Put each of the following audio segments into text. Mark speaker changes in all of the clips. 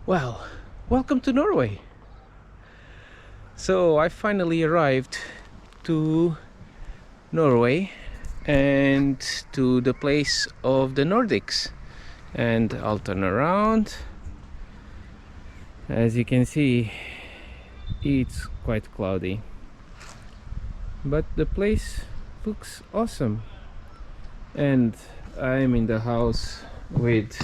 Speaker 1: Well, welcome to Norway. So I finally arrived to Norway and to the place of the Nordics, and I'll turn around. As you can see, it's quite cloudy, but the place looks awesome. And I'm in the house with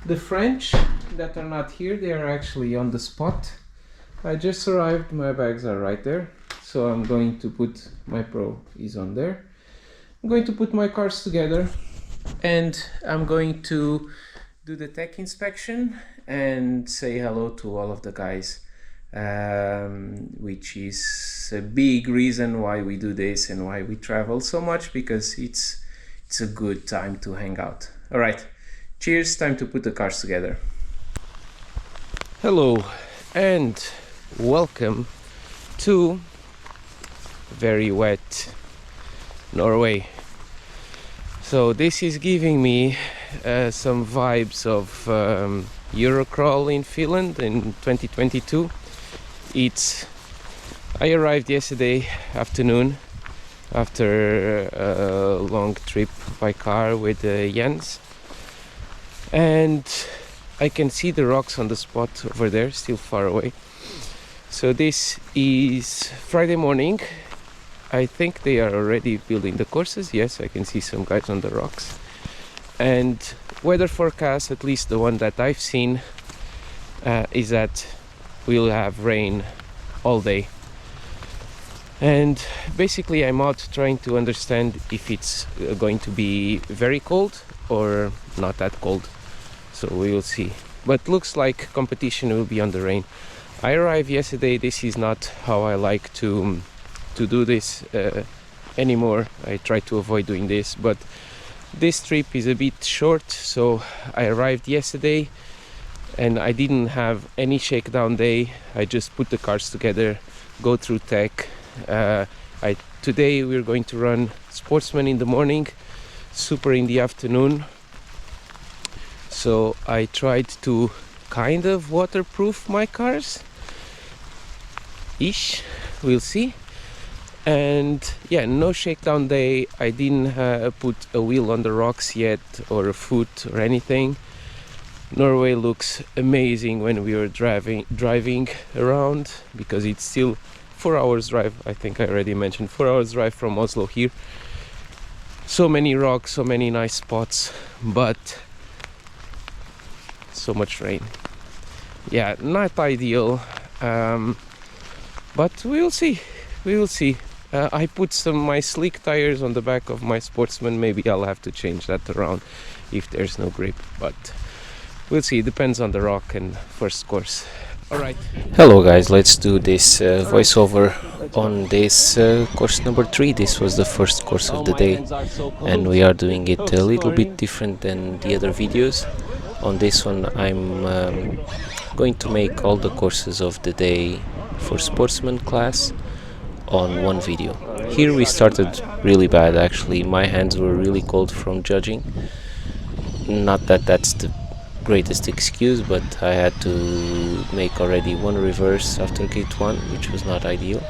Speaker 1: the French that are not here. They are actually on the spot. I just arrived, my bags are right there, so I'm going to put my Pro is on there. I'm going to put my cars together and I'm going to do the tech inspection and say hello to all of the guys, which is a big reason why we do this and why we travel so much, because it's a good time to hang out. All right, cheers, time to put the cars together. Hello and welcome to very wet Norway. So this is giving me some vibes of Eurocrawl in Finland in 2022. I arrived yesterday afternoon after a long trip by car with Jens, and I can see the rocks on the spot over there, still far away. So this is Friday morning. I think they are already building the courses. Yes, I can see some guys on the rocks. And weather forecast, at least the one that I've seen, is that we'll have rain all day. And basically I'm out trying to understand if it's going to be very cold or not that cold. So we will see. But looks like competition will be on the rain. I arrived yesterday. This is not how I like to do this anymore. I try to avoid doing this, but this trip is a bit short, so I arrived yesterday and I didn't have any shakedown day. I just put the cars together, go through tech. Today we're going to run Sportsman in the morning, Super in the afternoon. So I tried to kind of waterproof my cars ish, we'll see. And yeah, no shakedown day. I didn't put a wheel on the rocks yet, or a foot or anything. Norway looks amazing when we were driving around, because it's still 4 hours drive. I think I already mentioned 4 hours drive from Oslo here. So many rocks, so many nice spots, but so much rain. Yeah, not ideal, but we will see. I put my slick tires on the back of my Sportsman. Maybe I'll have to change that around if there's no grip, but we'll see. It depends on the rock and first course. Alright.
Speaker 2: Hello guys, let's do this voiceover on this course number 3. This was the first course of the day, and we are doing it a little bit different than the other videos. On this one I'm going to make all the courses of the day for Sportsman class on one video. Here we started really bad actually. My hands were really cold from judging. Not that that's the greatest excuse, but I had to make already one reverse after gate 1, which was not ideal.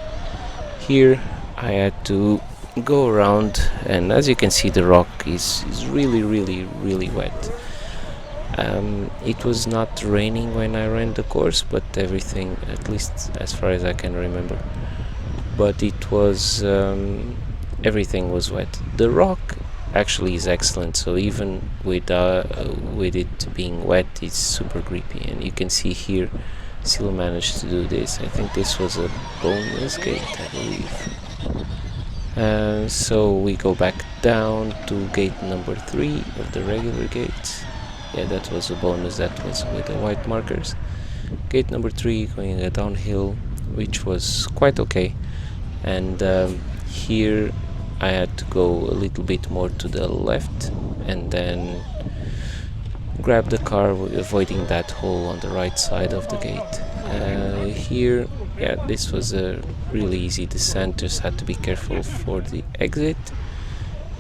Speaker 2: Here I had to go around, and as you can see the rock is really wet. It was not raining when I ran the course, but everything, at least as far as I can remember, but it was everything was wet. The rock actually is excellent, so even with it being wet, it's super grippy, and you can see here still managed to do this. I think this was a bonus gate, I believe. So we go back down to gate number 3 of the regular gates. Yeah, that was a bonus, that was with the white markers. Gate number 3 going a downhill, which was quite okay. And here I had to go a little bit more to the left and then grab the car, avoiding that hole on the right side of the gate. Here, yeah, this was a really easy descent. Just had to be careful for the exit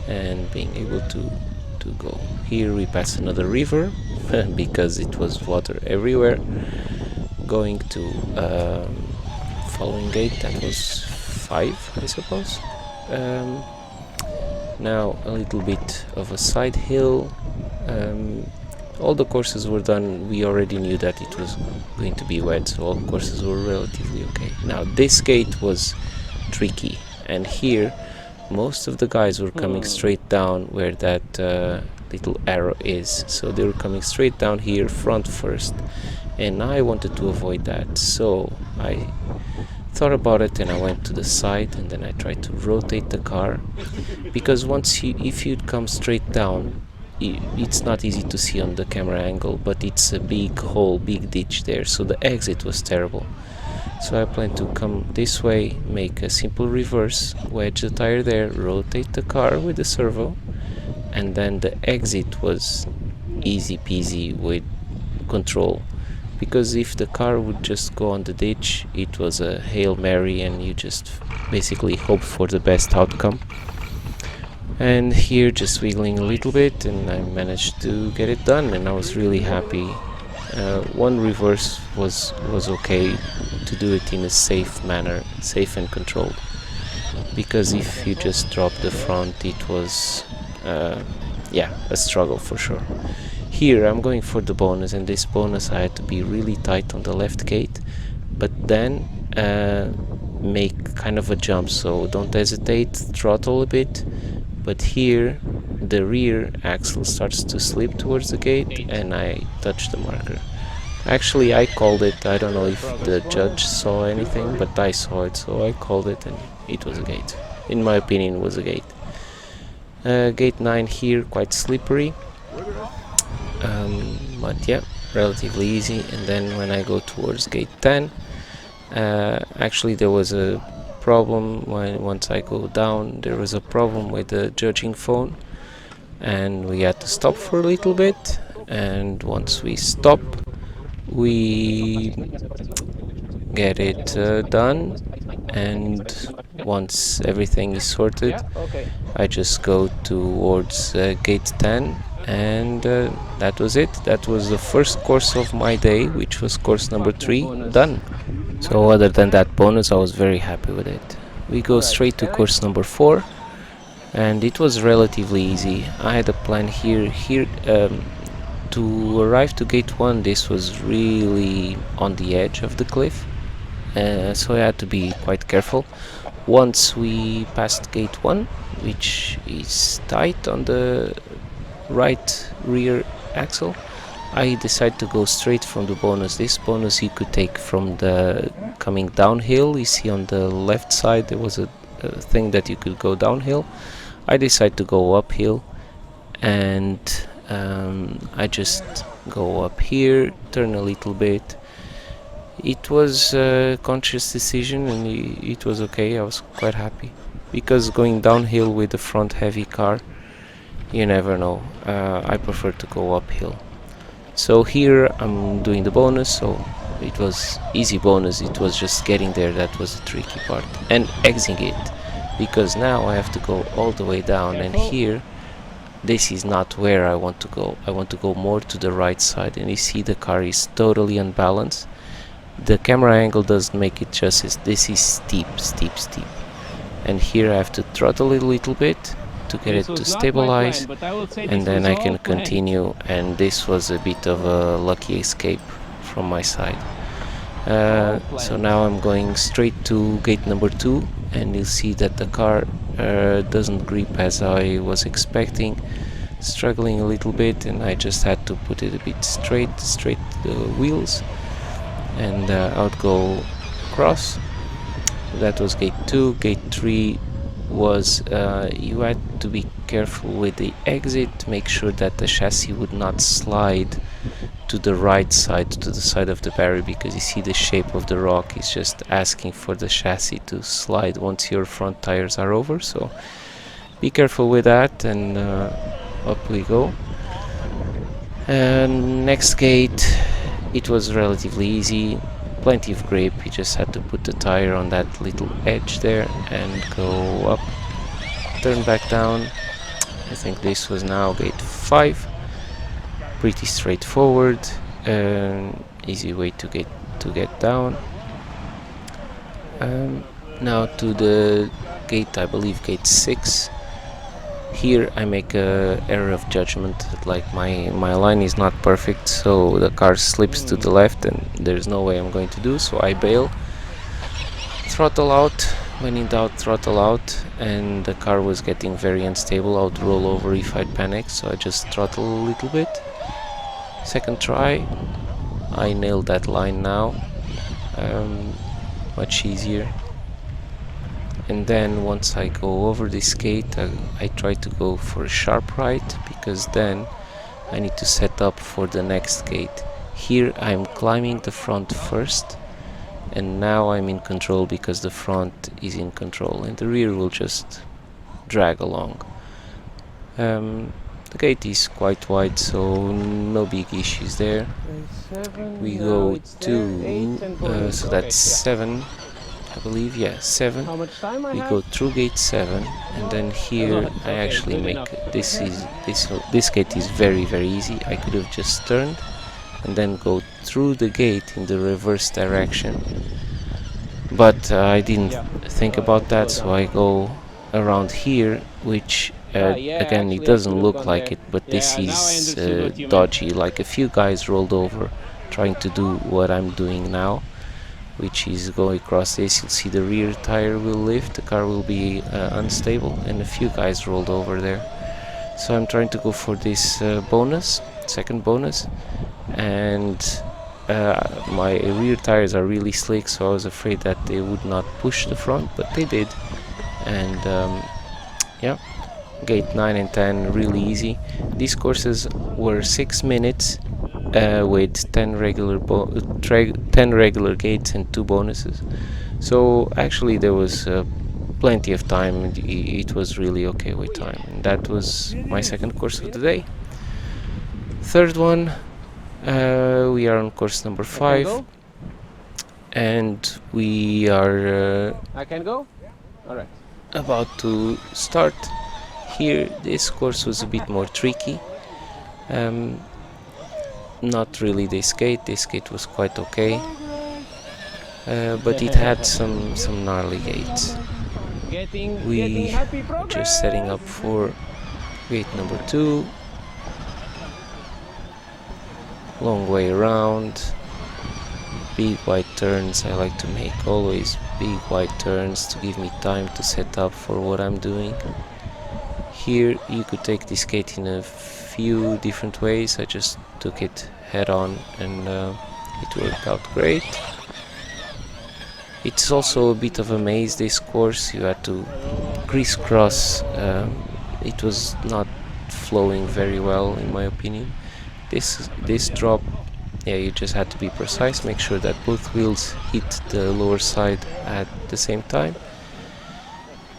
Speaker 2: and being able to go. Here we pass another river, because it was water everywhere. Going to following gate, that was 5, I suppose. Now a little bit of a side hill. All the courses were done. We already knew that it was going to be wet, so all the courses were relatively okay. Now this gate was tricky, and here most of the guys were coming straight down where that little arrow is, so they were coming straight down here front first, and I wanted to avoid that, so I thought about it and I went to the side, and then I tried to rotate the car, because if you'd come straight down, it's not easy to see on the camera angle, but it's a big hole, big ditch there, so the exit was terrible. So I plan to come this way, make a simple reverse, wedge the tire there, rotate the car with the servo, and then the exit was easy peasy with control, because if the car would just go on the ditch, it was a Hail Mary and you just basically hope for the best outcome. And here just wiggling a little bit, and I managed to get it done, and I was really happy. One reverse was okay, to do it in a safe manner, safe and controlled, because if you just drop the front, it was a struggle for sure. Here I'm going for the bonus, and this bonus I had to be really tight on the left gate, but then make kind of a jump, so don't hesitate, throttle a bit. But here the rear axle starts to slip towards the gate and I touch the marker. Actually I called it, I don't know if the judge saw anything, but I saw it, so I called it and it was a gate. In my opinion it was a gate. Gate 9 here, quite slippery, but yeah, relatively easy. And then when I go towards gate 10, actually there was a problem. Once I go down, there was a problem with the judging phone, and we had to stop for a little bit. And once we stop, we get it done, and once everything is sorted, I just go towards gate 10, and that was it. That was the first course of my day, which was course number 3, done. So other than that bonus, I was very happy with it. We go straight to course number 4, and it was relatively easy. I had a plan here to arrive to gate 1. This was really on the edge of the cliff, so I had to be quite careful. Once we passed gate 1, which is tight on the right rear axle, I decided to go straight from the bonus. This bonus you could take from the coming downhill. You see on the left side there was a thing that you could go downhill. I decided to go uphill, and I just go up here, turn a little bit. It was a conscious decision and it was okay. I was quite happy, because going downhill with a front heavy car, you never know. I prefer to go uphill. So here I'm doing the bonus, so it was easy bonus. It was just getting there that was the tricky part, and exiting it, because now I have to go all the way down, and here this is not where I want to go. I want to go more to the right side, and you see the car is totally unbalanced. The camera angle doesn't make it justice. This is steep, and here I have to throttle it a little bit to get it to stabilize, and then I can continue. And this was a bit of a lucky escape from my side. So now I'm going straight to gate number 2, and you'll see that the car doesn't grip as I was expecting, struggling a little bit, and I just had to put it a bit straight the wheels, and I would go across. That was gate 2. Gate 3 was you had to be careful with the exit, make sure that the chassis would not slide to the right side, to the side of the barrier, because you see the shape of the rock is just asking for the chassis to slide once your front tires are over. So be careful with that, and up we go. And next gate, it was relatively easy, plenty of grip. You just had to put the tire on that little edge there and go up, turn back down. I think this was now gate 5. pretty straightforward, easy way to get down. Now to the gate, I believe gate 6. Here I make a error of judgment, like my line is not perfect, so the car slips to the left and there's no way I'm going to do, so I bail, throttle out, when in doubt throttle out, and the car was getting very unstable. I would roll over if I'd panic, so I just throttle a little bit. Second try, I nailed that line now, much easier. And then once I go over this gate, I try to go for a sharp right, because then I need to set up for the next gate. Here I'm climbing the front first, and now I'm in control because the front is in control and the rear will just drag along. The gate is quite wide, so no big issues there. We go to, so that's 7, I believe, yeah, 7. We go through gate 7, and then here I actually make, this gate is very easy. I could have just turned and then go through the gate in the reverse direction, but I didn't think about that, so I go around here, which again, it doesn't look like it, but this is dodgy. Like, a few guys rolled over trying to do what I'm doing now, which is go across this. You'll see the rear tire will lift, the car will be unstable, and a few guys rolled over there. So I'm trying to go for this second bonus, and my rear tires are really slick, so I was afraid that they would not push the front, but they did. And yeah, gate 9 and 10 really easy. These courses were 6 minutes with 10 regular gates and 2 bonuses, so actually there was plenty of time. It was really okay with time, and that was my second course of the day. Third one, we are on course number 5, and we are about to start. Here this course was a bit more tricky. Not really this gate was quite okay, but it had some gnarly gates. We just setting up for gate number 2. Long way around, big wide turns. I like to make always big wide turns to give me time to set up for what I'm doing. Here you could take this gate in a few different ways. I just took it head on, and it worked out great. It's also a bit of a maze, this course. You had to crisscross. It was not flowing very well, in my opinion. This drop, yeah, you just had to be precise, make sure that both wheels hit the lower side at the same time.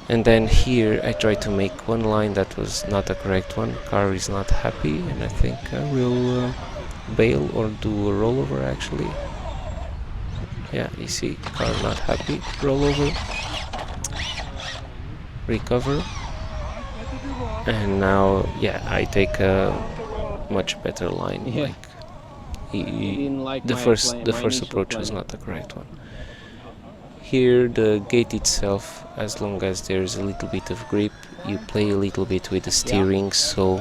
Speaker 2: And then here I tried to make one line that was not the correct one. Car is not happy, and I think I will bail or do a rollover actually. Yeah, you see, car not happy, rollover, recover, and now, yeah, I take a much better line. Yeah. Like the first approach was not the correct one. Here the gate itself, as long as there's a little bit of grip, you play a little bit with the steering, so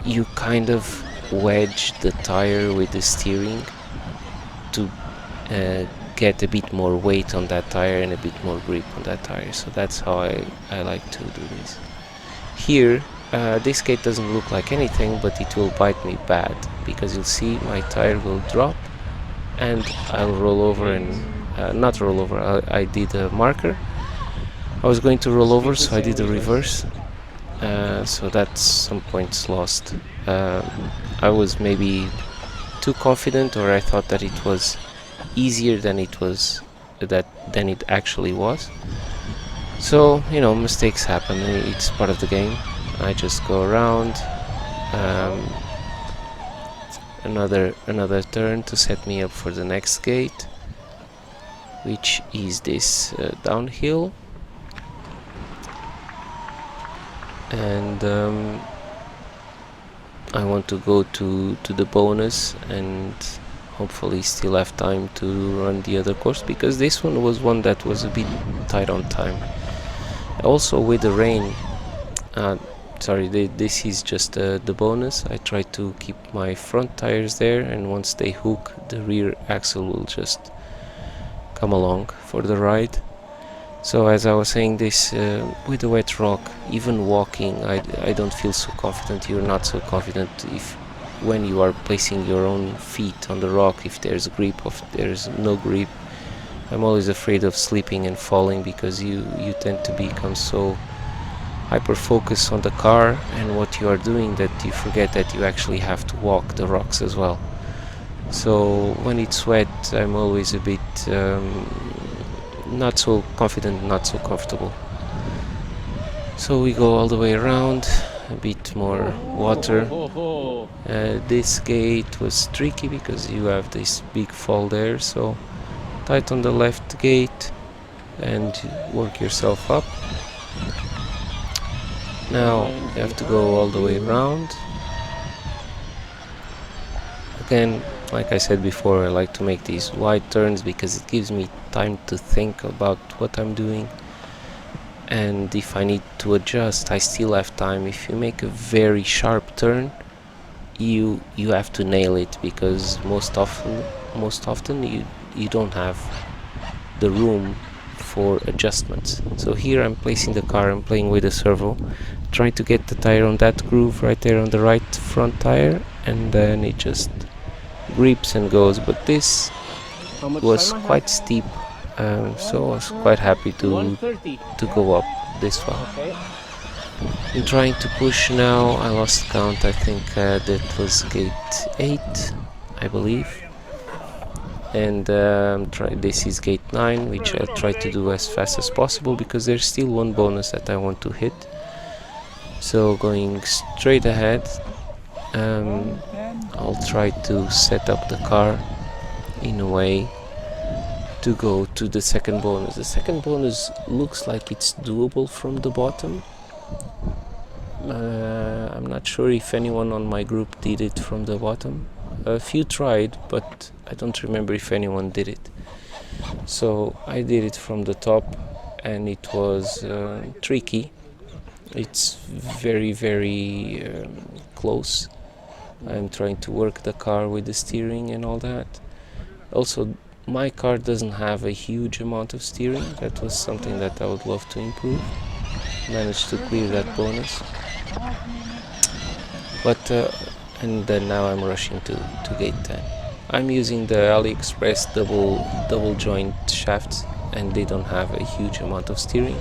Speaker 2: you kind of wedge the tire with the steering to get a bit more weight on that tire and a bit more grip on that tire. So that's how I like to do this. Here this gate doesn't look like anything, but it will bite me bad, because you'll see my tire will drop and I'll roll over, and not roll over, I did a marker. I was going to roll over, so I did a reverse, so that's some points lost. I was maybe too confident, or I thought that it was easier than it actually was. So, you know, mistakes happen, it's part of the game. I just go around, another turn to set me up for the next gate, which is this downhill. And I want to go to the bonus and hopefully still have time to run the other course, because this one was one that was a bit tight on time. Also with the rain, this is just the bonus. I try to keep my front tires there, and once they hook, the rear axle will just come along for the ride. So as I was saying, this with the wet rock, even walking, I don't feel so confident. You're not so confident if when you are placing your own feet on the rock, if there's grip or if there's no grip. I'm always afraid of slipping and falling, because you tend to become so hyper focused on the car and what you are doing that you forget that you actually have to walk the rocks as well. So when it's wet, I'm always a bit not so confident, not so comfortable. So we go all the way around, a bit more water. This gate was tricky because you have this big fall there, so tight on the left gate and work yourself up. Now you have to go all the way around. Again, like I said before, I like to make these wide turns because it gives me time to think about what I'm doing, and if I need to adjust, I still have time. If you make a very sharp turn, you have to nail it, because most often you don't have the room for adjustments. So here I'm placing the car, I'm playing with the servo, trying to get the tire on that groove right there on the right front tire, and then it just grips and goes. But this was quite steep, so I was quite happy to go up this far. I'm trying to push now. I lost count. I think that was gate 8, I believe. And this is gate 9, which I'll try to do as fast as possible because there's still one bonus that I want to hit. So going straight ahead, I'll try to set up the car in a way to go to the second bonus. The second bonus looks like it's doable from the bottom. I'm not sure if anyone on my group did it from the bottom. A few tried, but I don't remember if anyone did it. So I did it from the top, and it was tricky. It's very, very close. I'm trying to work the car with the steering and all that. Also, my car doesn't have a huge amount of steering. That was something that I would love to improve. Managed to clear that bonus. But and then now I'm rushing to gate 10. I'm using the AliExpress double joint shafts, and they don't have a huge amount of steering,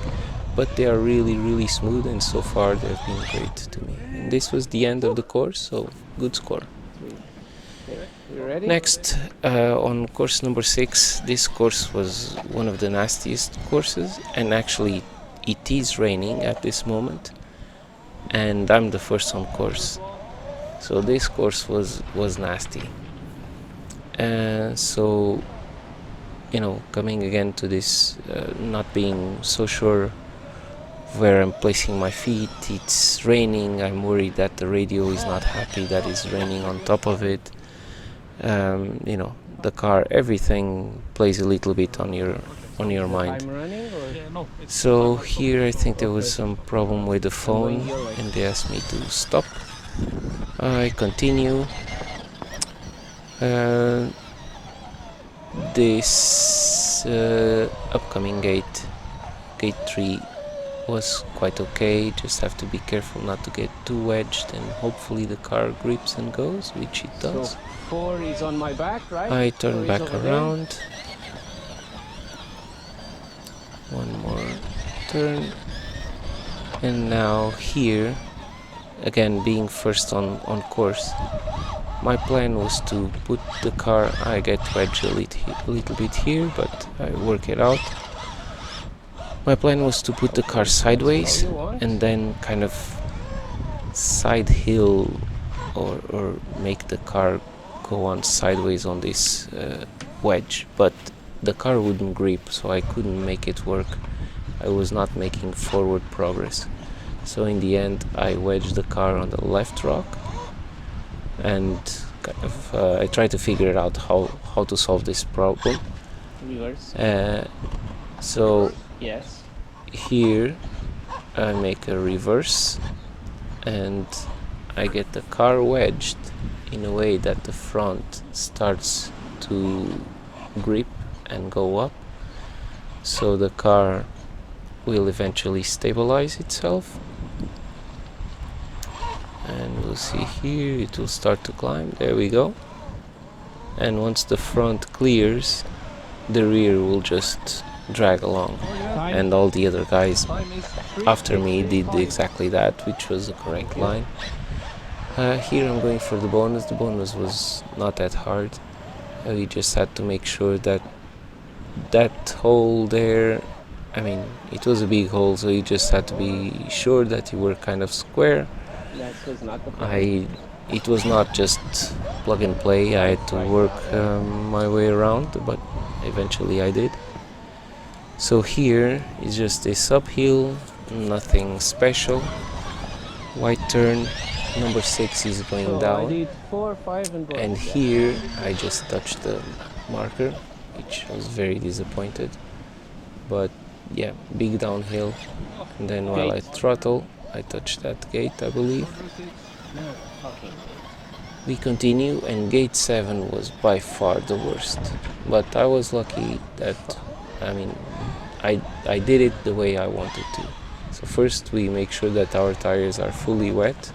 Speaker 2: but they are really, really smooth, and so far they've been great to me. And this was the end of the course, so good score. Next, on course number 6, this course was one of the nastiest courses, and actually it is raining at this moment, and I'm the first on course. So this course was nasty. So, coming again to this, not being so sure where I'm placing my feet, it's raining, I'm worried that the radio is not happy that it's raining on top of it. The car, everything plays a little bit on your mind. So here I think there was some problem with the phone, and they asked me to stop. I continue. This upcoming gate 3, was quite okay. Just have to be careful not to get too wedged, and hopefully the car grips and goes, which it does.
Speaker 1: So 4 is on my back, right?
Speaker 2: I turn back around. One more turn. And now here, again being first on course, my plan was to put the car, I get wedged a little bit here, but I work it out. My plan was to put the car sideways and then kind of side hill or make the car go on sideways on this wedge, but the car wouldn't grip, so I couldn't make it work. I was not making forward progress. So in the end I wedged the car on the left rock, and kind of I try to figure out how to solve this problem.
Speaker 1: Reverse.
Speaker 2: So
Speaker 1: Yes.
Speaker 2: here I make a reverse and I get the car wedged in a way that the front starts to grip and go up, so the car will eventually stabilize itself. And we'll see here, it will start to climb. There we go. And once the front clears, the rear will just drag along. And all the other guys after me did exactly that, which was the correct line. Here I'm going for the bonus. The bonus was not that hard. We just had to make sure that that hole there, I mean, it was a big hole, so you just had to be sure that you were kind of square. It was not just plug and play. I had to work my way around, but eventually I did. So here is just this uphill, nothing special. White turn, number 6 is going down.
Speaker 1: I did 4, 5,
Speaker 2: and here I just touched the marker, which I was very disappointed. But yeah, big downhill. And then while I throttle, I touch that gate, I believe. We continue, and gate 7 was by far the worst. But I was lucky that, I mean, I did it the way I wanted to. So first we make sure that our tires are fully wet.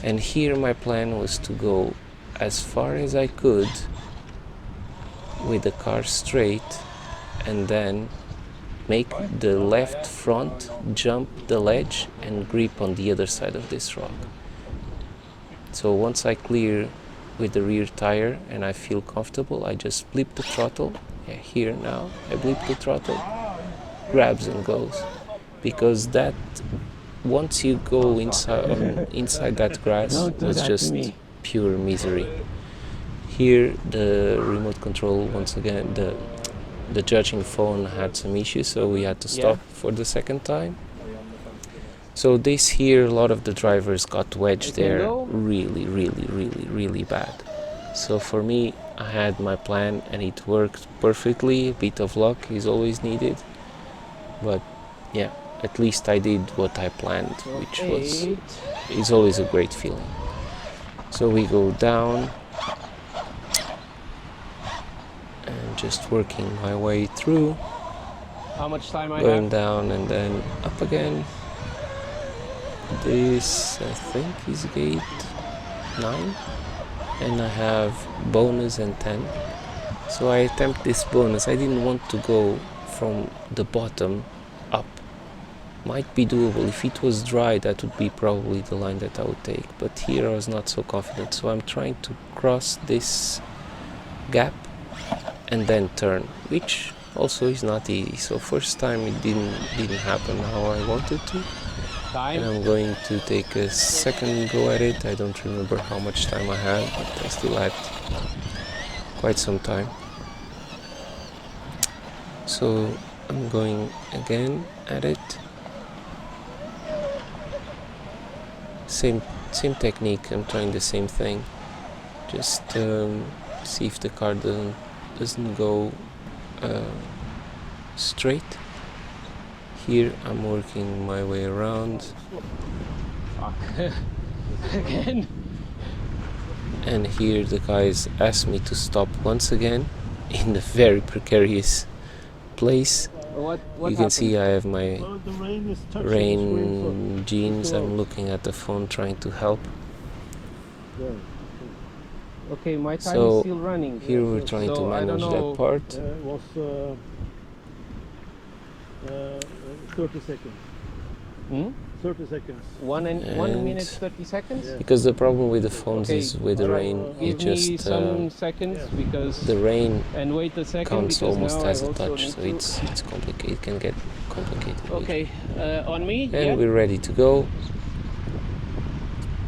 Speaker 2: And here my plan was to go as far as I could with the car straight, and then make the left front jump the ledge and grip on the other side of this rock. So once I clear with the rear tire and I feel comfortable, I just blip the throttle. Yeah, here now I blip the throttle, grabs and goes. Because that, once you go inside that grass, was just pure misery. Here the remote control, once again, the judging phone had some issues, so we had to stop for the second time. So this here, a lot of the drivers got wedged there really bad. So for me, I had my plan and it worked perfectly. A bit of luck is always needed, but yeah, at least I did what I planned, which is always a great feeling. So we go down and just working my way through.
Speaker 1: How much time I
Speaker 2: going
Speaker 1: have?
Speaker 2: Down and then up again. This I think is gate 9, and I have bonus and 10. So I attempt this bonus. I didn't want to go from the bottom up. Might be doable. If it was dry, that would be probably the line that I would take. But here I was not so confident. So I'm trying to cross this gap and then turn, which also is not easy. So first time it didn't happen how I wanted to. And I'm going to take a second go at it. I don't remember how much time I had, but I still had quite some time. So I'm going again at it. Same technique. I'm trying the same thing. Just see if the car doesn't go straight. Here I'm working my way around.
Speaker 1: Again.
Speaker 2: And here the guys asked me to stop once again in a very precarious place.
Speaker 1: What
Speaker 2: you can see I have my rain jeans. I'm looking at the phone trying to help.
Speaker 1: Okay, my time
Speaker 2: So
Speaker 1: is still running.
Speaker 2: here we're trying to manage that part.
Speaker 3: It was 30 seconds. 30 seconds.
Speaker 1: 1 minute 30 seconds.
Speaker 3: Yeah.
Speaker 2: Because the problem with the phones
Speaker 1: Okay.
Speaker 2: is with the rain, you
Speaker 1: Give me
Speaker 2: just
Speaker 1: some seconds because
Speaker 2: the rain
Speaker 1: and wait a second
Speaker 2: counts
Speaker 1: because
Speaker 2: almost
Speaker 1: now
Speaker 2: as
Speaker 1: I
Speaker 2: a
Speaker 1: also
Speaker 2: touch,
Speaker 1: need
Speaker 2: so
Speaker 1: to-
Speaker 2: it's complicated. It can get complicated.
Speaker 1: Okay, on me.
Speaker 2: And
Speaker 1: Yeah.
Speaker 2: we're ready to go.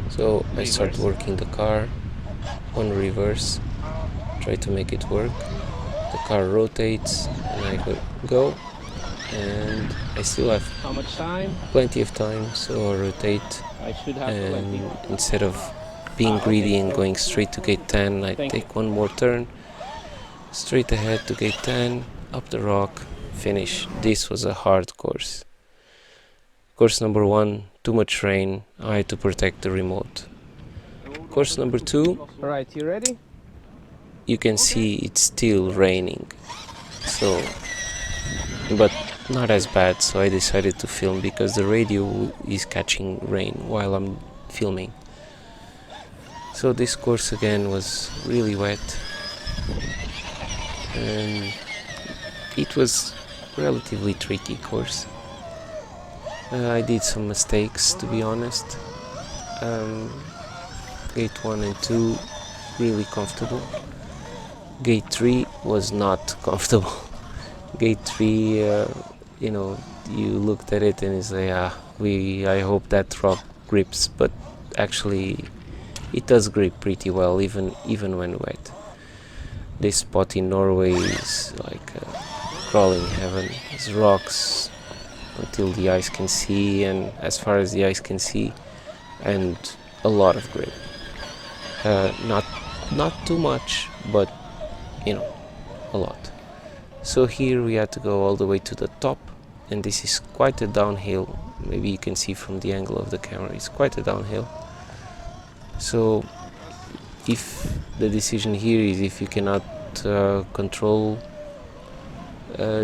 Speaker 2: So I start
Speaker 1: Reverse.
Speaker 2: working the car on reverse, try to make it work. The car rotates and I go, and I still have
Speaker 1: How much time?
Speaker 2: plenty of time, so I rotate,
Speaker 1: I should have
Speaker 2: and
Speaker 1: plenty.
Speaker 2: instead of being greedy and going straight to gate 10. I take one more turn, straight ahead to gate 10, up the rock, finish. This was a hard course. Course number 1, too much rain, I had to protect the remote. Course number 2,
Speaker 1: Alright, you ready?
Speaker 2: you can see it's still raining, so, but not as bad, so I decided to film because the radio is catching rain while I'm filming. So this course again was really wet, and it was relatively tricky course. I did some mistakes, to be honest. Gate 1 and 2 really comfortable. Gate 3 was not comfortable. Gate 3, you know, you looked at it and it's like, I hope that rock grips, but actually it does grip pretty well, even when wet. This spot in Norway is like crawling heaven. It's rocks until the eyes can see, and as far as the eyes can see, and a lot of grip. Not too much, but you know, a lot. So here we had to go all the way to the top, and this is quite a downhill. Maybe you can see from the angle of the camera, it's quite a downhill. So if the decision here is if you cannot control,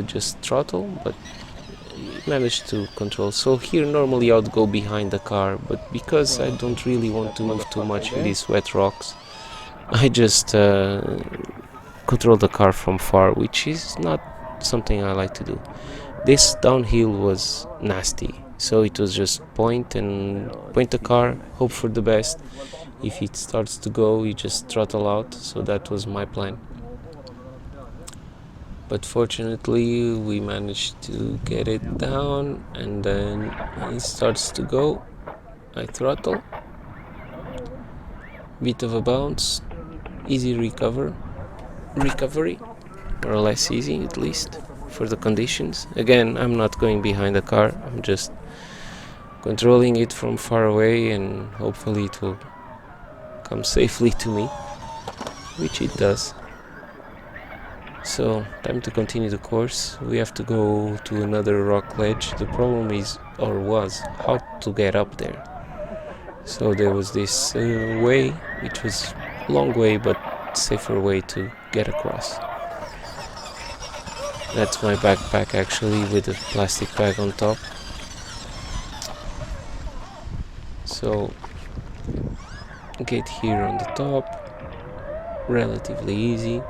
Speaker 2: just throttle, but managed to control. So here normally I would go behind the car, but because I don't really want to move too much with these wet rocks, I just control the car from far, which is not something I like to do. This downhill was nasty, so it was just point the car, hope for the best. If it starts to go, you just throttle out, so that was my plan. But fortunately we managed to get it down, and then when it starts to go, I throttle, bit of a bounce, easy recovery, more or less easy, at least for the conditions. Again, I'm not going behind the car, I'm just controlling it from far away, and hopefully it will come safely to me, which it does. So, time to continue the course. We have to go to another rock ledge. The problem is, or was, how to get up there. So there was this way, which was a long way, but safer way to get across. That's my backpack actually, with a plastic bag on top. So, gate here on the top, relatively easy.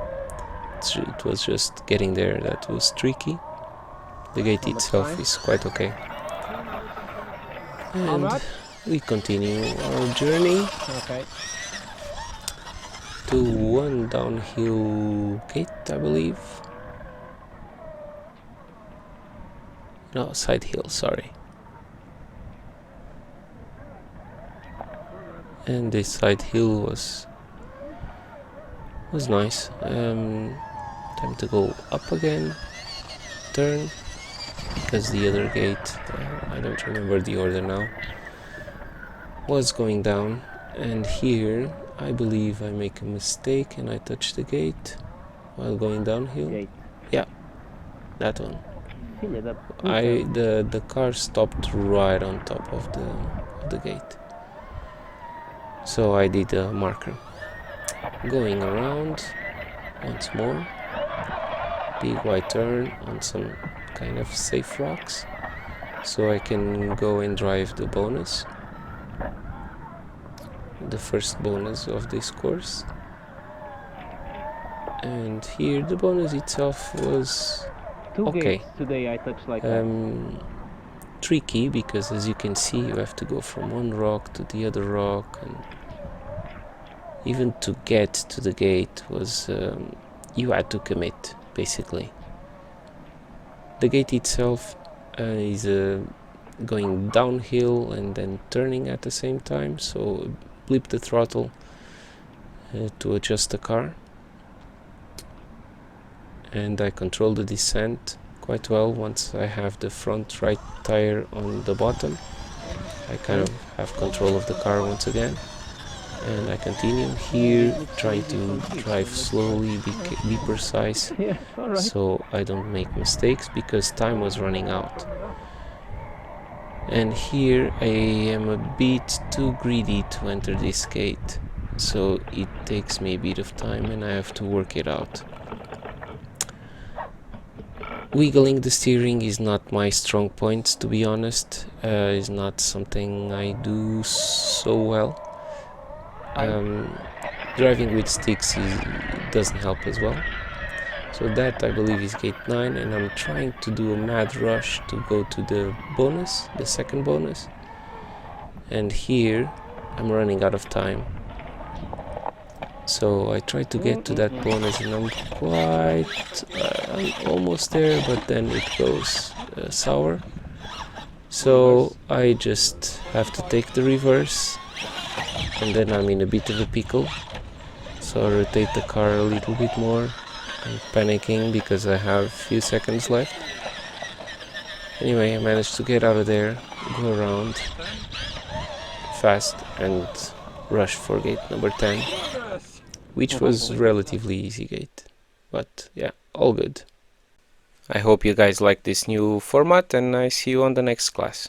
Speaker 2: It was just getting there that was tricky. The gate itself is quite okay. And we continue our journey to one downhill gate, I believe. No, side hill, sorry. And this side hill was nice. Time to go up again, turn, because the other gate, I don't remember the order now, was going down. And here I believe I make a mistake and I touch the gate while going downhill.
Speaker 1: Gate.
Speaker 2: Yeah, that one. The car stopped right on top of the gate, so I did a marker. Going around once more, big wide turn on some kind of safe rocks, so I can go and drive the bonus, the first bonus of this course. And here the bonus itself was okay.
Speaker 1: Today I touched like
Speaker 2: tricky, because as you can see you have to go from one rock to the other rock, and even to get to the gate was you had to commit, basically. The gate itself is going downhill and then turning at the same time, so blip the throttle to adjust the car, and I control the descent quite well. Once I have the front right tire on the bottom, I kind of have control of the car once again, and I continue here, trying to drive slowly, be precise,
Speaker 3: Yeah, all right.
Speaker 2: so I don't make mistakes because time was running out. And here I am a bit too greedy to enter this gate, so it takes me a bit of time and I have to work it out. Wiggling the steering is not my strong point, to be honest. It's not something I do so well. Driving with sticks doesn't help as well. So that, I believe, is gate 9, and I'm trying to do a mad rush to go to the bonus, the second bonus. And here I'm running out of time. So I try to get to that bonus and I'm almost there, but then it goes sour. So I just have to take the reverse, and then I'm in a bit of a pickle. So I rotate the car a little bit more. I'm panicking because I have a few seconds left. Anyway, I managed to get out of there, go around fast and rush for gate number 10, which was relatively easy gate, but yeah, all good. I hope you guys like this new format, and I see you on the next class.